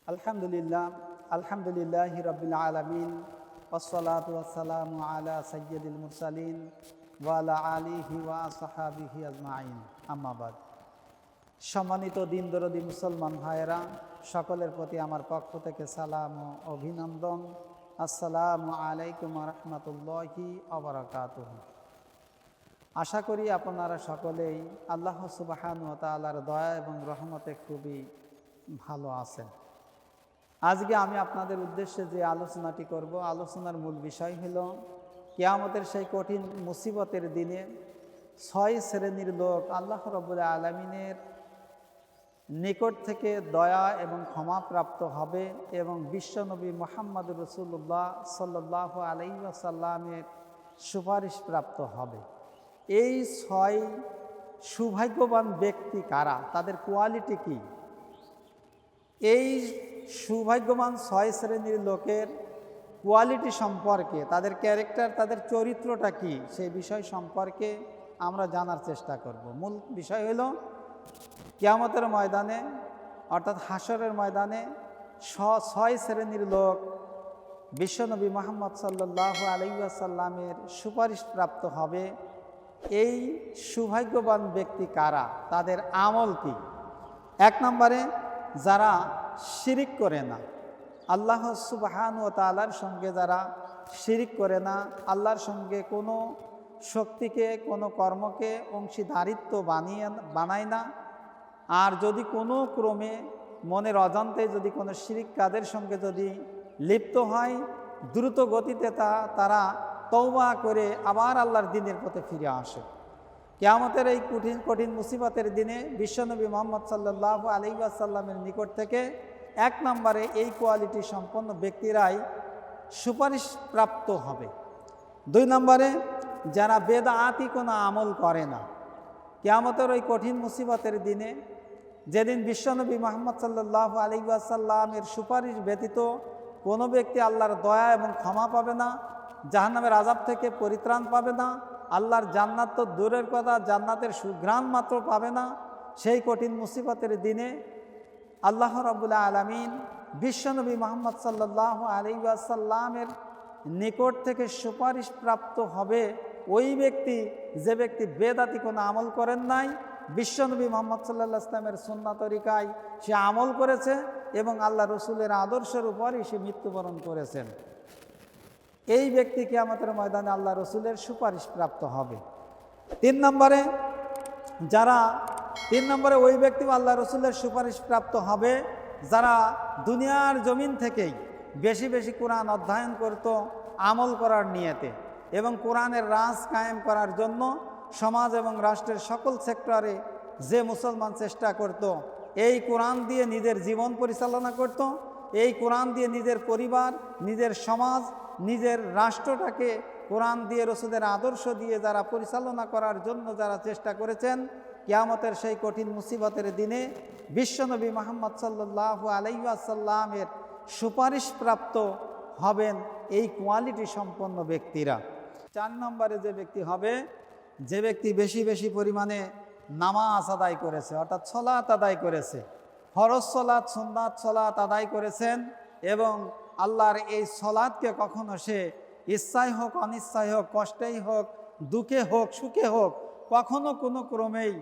আলহামদুলিল্লাহি রাব্বিল আলামিন ওয়াসসালাতু ওয়াসসালামু আলা সাইয়্যিদিল মুরসালিন ওয়া আলা আলিহি ওয়া আসহাবিহি আজমাইন, আম্মা বাদ। সম্মানিত দিনদরদি মুসলমান ভাইয়েরা, সকলের প্রতি আমার পক্ষ থেকে সালাম ও অভিনন্দন। আসসালামু আলাইকুম ওয়া রাহমাতুল্লাহি ওয়া বারাকাতুহু। আশা করি আপনারা সকলেই আল্লাহ সুবহানাহু ওয়া তাআলার দয়া এবং রহমতে খুবই ভালো আছেন। আজকে আমি আপনাদের উদ্দেশ্যে যে আলোচনাটি করব, আলোচনার মূল বিষয় হল কিয়ামতের সেই কঠিন মুসিবতের দিনে 6 শ্রেণীর লোক আল্লাহ রাব্বুল আলামিনের নিকট থেকে দয়া এবং ক্ষমা প্রাপ্ত হবে এবং বিশ্বনবী মুহাম্মদুর রাসূলুল্লাহ সাল্লাল্লাহু আলাইহি ওয়াসাল্লামের সুপারিশ প্রাপ্ত হবে। এই 6 সৌভাগ্যবান ব্যক্তি কারা, তাদের কোয়ালিটি কি? এই সৌভাগ্যবান 6 শ্রেণীর লোকের কোয়ালিটি সম্পর্কে, তাদের ক্যারেক্টার, তাদের চরিত্রটা কি, সেই বিষয় সম্পর্কে আমরা জানার চেষ্টা করব। মূল বিষয় হলো কিয়ামতের ময়দানে অর্থাৎ হাসরের ময়দানে 6 শ্রেণীর লোক বিশ্বনবী মুহাম্মদ সাল্লাল্লাহু আলাইহি ওয়াসাল্লামের সুপারিশ প্রাপ্ত হবে। এই সৌভাগ্যবান ব্যক্তি কারা, তাদের আমল কি? 1 নম্বরে, যারা শিরিক করে না, আল্লাহ সুবহানাহু ওয়া তাআলার সঙ্গে যারা শিরিক করে না, আল্লাহর সঙ্গে কোনো শক্তিকে, কোনো কর্মকে অংশীদারিত্ব বানায় না। আর যদি কোনো ক্রমে মনের অজান্তে যদি কোনো শিরিক কাজের সঙ্গে যদি লিপ্ত হয়, দ্রুত গতিতে তারা তওবা করে আবার আল্লাহর দ্বীনের পথে ফিরে আসে। কিয়ামতের এই কঠিন মুসিবতের দিনে বিশ্বনবী মুহাম্মদ সাল্লাল্লাহু আলাইহি ওয়াসাল্লামের নিকট থেকে 1 নম্বরে এই কোয়ালিটি সম্পন্ন ব্যক্তিরাই সুপারিশ প্রাপ্ত হবে। 2 নম্বরে, যারা বেদাতি কোনো আমল করে না। কিয়ামতের ওই কঠিন মুসিবতের দিনে, যেদিন বিশ্বনবী মুহাম্মদ সাল্লাল্লাহু আলাইহি ওয়াসাল্লামের সুপারিশ ব্যতীত কোনো ব্যক্তি আল্লাহর দয়া এবং ক্ষমা পাবে না, জাহান্নামের আযাব থেকে পরিত্রাণ পাবে না, আল্লাহর জান্নাত তো দূরের কথা, জান্নাতের সুঘ্রাণ মাত্র পাবে না। সেই কঠিন মুসিবতের দিনে আল্লাহ রাব্বুল আলামিন বিশ্বনবী মুহাম্মদ সাল্লাল্লাহু আলাইহি ওয়াসাল্লামের নিকট থেকে সুপারিশ প্রাপ্ত হবে ওই ব্যক্তি, যে ব্যক্তি বেদাতি কোনো আমল করেন নাই, বিশ্বনবী মুহাম্মদ সাল্লাল্লাহু আলাইহি ওয়াসাল্লামের সুন্নাহ তরিকায় সে আমল করেছে এবং আল্লাহ রসুলের আদর্শের উপরই সে মৃত্যুবরণ করেছেন। এই ব্যক্তি কিয়ামতের ময়দানে আল্লাহ রসুলের সুপারিশ প্রাপ্ত হবে। 3 নম্বরে ওই ব্যক্তি আল্লাহ রসুলের সুপারিশ প্রাপ্ত হবে যারা দুনিয়ার জমিন থেকেই বেশি বেশি কোরআন অধ্যয়ন করত আমল করার নিয়তে এবং কোরআনের রাজ কায়েম করার জন্য সমাজ এবং রাষ্ট্রের সকল সেক্টরে যে মুসলমান চেষ্টা করত, এই কোরআন দিয়ে নিজের জীবন পরিচালনা করত, এই কোরআন দিয়ে নিজের পরিবার, নিজের সমাজ, নিজের রাষ্ট্রটাকে কোরআন দিয়ে, রসুলের আদর্শ দিয়ে যারা পরিচালনা করার জন্য যারা চেষ্টা করেছেন, কিয়ামতের সেই কঠিন মুসিবতের দিনে বিশ্বনবী মুহাম্মদ সাল্লাল্লাহু আলাইহি ওয়াসাল্লামের সুপারিশ প্রাপ্ত হবেন এই কোয়ালিটি সম্পন্ন ব্যক্তিরা। 4 নম্বরে যে ব্যক্তি হবে, যে ব্যক্তি বেশি বেশি পরিমাণে নামাজ আদায় করেছে, অর্থাৎ সালাত আদায় করেছে, ফরজ সালাত, সুন্নাত সালাত আদায় করেছেন এবং আল্লাহর এই সালাতকে কখনো সে ইচ্ছায় হোক, অনিচ্ছায় হোক, কষ্টেই হোক, দুঃখে হোক, সুখে হোক, কখনো কোনো ক্রমেই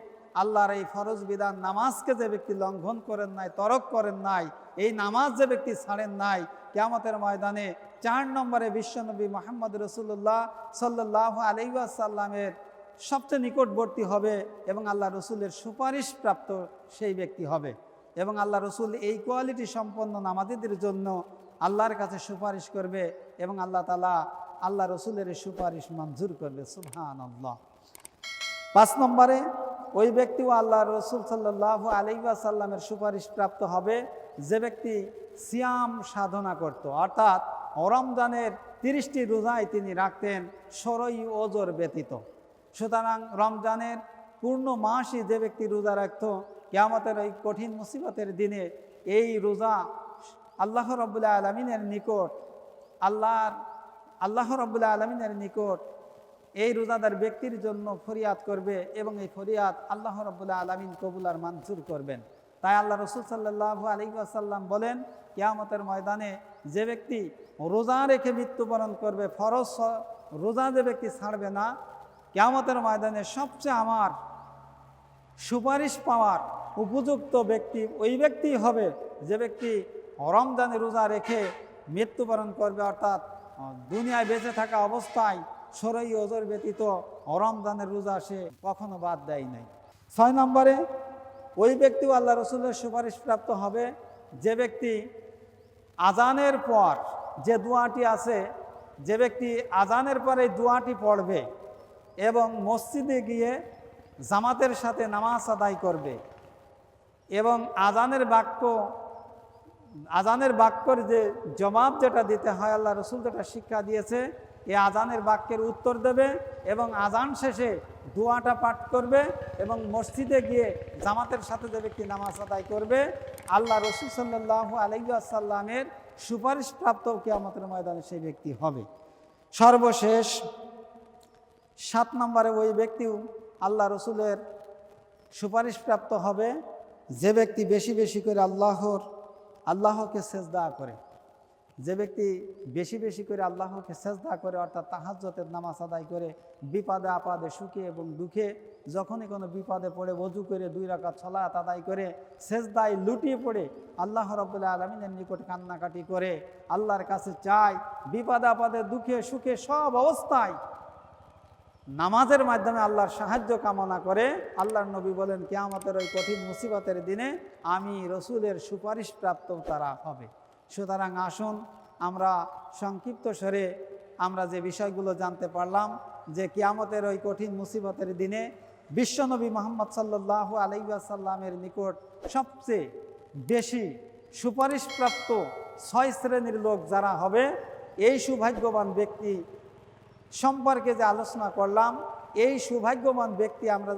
আল্লাহর এই ফরজ বিধান নামাজকে যে ব্যক্তি লঙ্ঘন করেন নাই, তরক করেন নাই, এই নামাজ যে ব্যক্তি ছাড়েন নাই, কিয়ামতের ময়দানে 4 নম্বরে বিশ্বনবী মুহাম্মদ রাসূলুল্লাহ সাল্লাল্লাহু আলাইহি ওয়াসাল্লামের সবচেয়ে নিকটবর্তী হবে এবং আল্লাহ রসুলের সুপারিশ প্রাপ্ত সেই ব্যক্তি হবে এবং আল্লাহ রসুল এই কোয়ালিটি সম্পন্ন নামাজীদের জন্য আল্লাহর কাছে সুপারিশ করবে এবং আল্লাহ তাআলা আল্লাহ রসুলের সুপারিশ মঞ্জুর করবে। সুবহানাল্লাহ। 5 নম্বরে, ওই ব্যক্তিও আল্লাহ রসুল সাল্লাল্লাহু আলাইহি ওয়াসাল্লামের সুপারিশ প্রাপ্ত হবে যে ব্যক্তি সিয়াম সাধনা করত, অর্থাৎ রমজানের 30টি রোজায় তিনি রাখতেন 16 ওজর ব্যতীত। সুতরাং রমজানের পূর্ণ মাসই যে ব্যক্তি রোজা রাখত, কিয়ামতের এই কঠিন মুসিবতের দিনে এই রোজা আল্লাহ রাব্বুল আলামিনের নিকট আল্লাহ রাব্বুল আলামিনের নিকট এই রোজাদার ব্যক্তির জন্য ফরিয়াদ করবে এবং এই ফরিয়াদ আল্লাহ রাব্বুল আলামিন কবুল আর মঞ্জুর করবেন। তাই আল্লাহ রসুল সাল্লাল্লাহু আলাইহি ওয়াসাল্লাম বলেন, কিয়ামতের ময়দানে যে ব্যক্তি রোজা রেখে মৃত্যুবরণ করবে, ফরজ রোজা যে ব্যক্তি ছাড়বে না, কিয়ামতের ময়দানে সবচেয়ে আমার সুপারিশ পাওয়ার উপযুক্ত ব্যক্তি ওই ব্যক্তি হবে যে ব্যক্তি রমজানে রোজা রেখে মৃত্যুবরণ করবে, অর্থাৎ দুনিয়ায় বেঁচে থাকা অবস্থায় সরই ওজর ব্যতীত রমজানের রোজা সে কখনো বাদ দেয় নাই। 6 নম্বরে ওই ব্যক্তিও আল্লাহ রসুলের সুপারিশ প্রাপ্ত হবে যে ব্যক্তি আজানের পর যে দোয়াটি আছে, যে ব্যক্তি আজানের পরে দোয়াটি পড়বে এবং মসজিদে গিয়ে জামাতের সাথে নামাজ আদায় করবে এবং আজানের বাক্যর যে জবাব যেটা দিতে হয়, আল্লাহ রসুল যেটা শিক্ষা দিয়েছে, এই আজানের বাক্যের উত্তর দেবে এবং আজান শেষে দোয়াটা পাঠ করবে এবং মসজিদে গিয়ে জামাতের সাথে যে ব্যক্তি নামাজ আদায় করবে, আল্লাহ রসুল সাল্লাল্লাহু আলাইহি ওয়াসাল্লামের সুপারিশ প্রাপ্ত কিয়ামতের ময়দানে সেই ব্যক্তি হবে। সর্বশেষ 7 নম্বরে ওই ব্যক্তিও আল্লাহ রসুলের সুপারিশ প্রাপ্ত হবে যে ব্যক্তি বেশি বেশি করে আল্লাহকে সেজদা করে। যে ব্যক্তি বেশি বেশি করে আল্লাহকে সেজদা করে, অর্থাৎ তাহাজ্জুদের নামাজ আদায় করে, বিপদে আপদে সুখে এবং দুঃখে যখনই কোনো বিপদে পড়ে ওযু করে 2 রাকাত সালাত আদায় করে সেজদায় লুটিয়ে পড়ে আল্লাহ রাব্বুল আলামিনের নিকট কান্নাকাটি করে, আল্লাহর কাছে চায়, বিপদে আপদে দুঃখে সুখে সব অবস্থায় নামাজের মাধ্যমে আল্লাহর সাহায্য কামনা করে, আল্লাহর নবী বলেন, কিয়ামতের ওই কঠিন মুসিবতের দিনে আমি রসুলের সুপারিশ প্রাপ্ত তারা হবে। সুতরাং আসুন আমরা সংক্ষিপ্ত স্বরে আমরা যে বিষয়গুলো জানতে পারলাম, যে কিয়ামতের ওই কঠিন মুসিবতের দিনে বিশ্বনবী মুহাম্মদ সাল্লাল্লাহু আলাইহি ওয়াসাল্লামের নিকট সবচেয়ে বেশি সুপারিশপ্রাপ্ত 6 শ্রেণীর লোক যারা হবে, এই সৌভাগ্যবান ব্যক্তি সম্পর্কে যে আলোচনা করলাম, এই সৌভাগ্যবান ব্যক্তি আমরা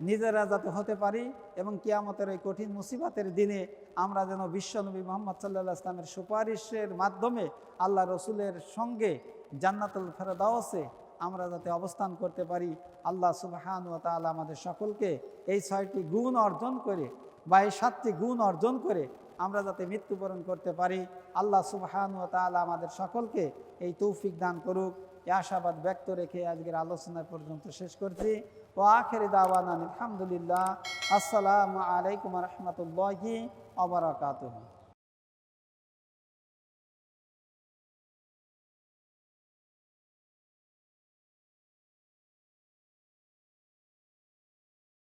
নিজেরা যাতে হতে পারি এবং কিয়ামতের এই কঠিন মুসিবতের দিনে আমরা যেন বিশ্বনবী মুহাম্মদ সাল্লাল্লাহু আলাইহি ওয়াসাল্লামের সুপারিশের মাধ্যমে আল্লাহ রসুলের সঙ্গে জান্নাতুল ফেরদাউসে আমরা যাতে অবস্থান করতে পারি। আল্লাহ সুবহানাহু ওয়া তাআলা আমাদের সকলকে এই 6টি গুণ অর্জন করে বা এই 7টি গুণ অর্জন করে আমরা যাতে মৃত্যুবরণ করতে পারি, আল্লাহ সুবহানাহু ওয়া তাআলা আমাদের সকলকে এই তৌফিক দান করুক। এই আশাবাদ ব্যক্ত রেখে আজকের আলোচনা পর্যন্ত শেষ করছি। ওয়া আখিরি দাওয়ানা আলহামদুলিল্লাহ। আসসালামু আলাইকুম ওয়া রাহমাতুল্লাহি ওয়া বারাকাতুহু।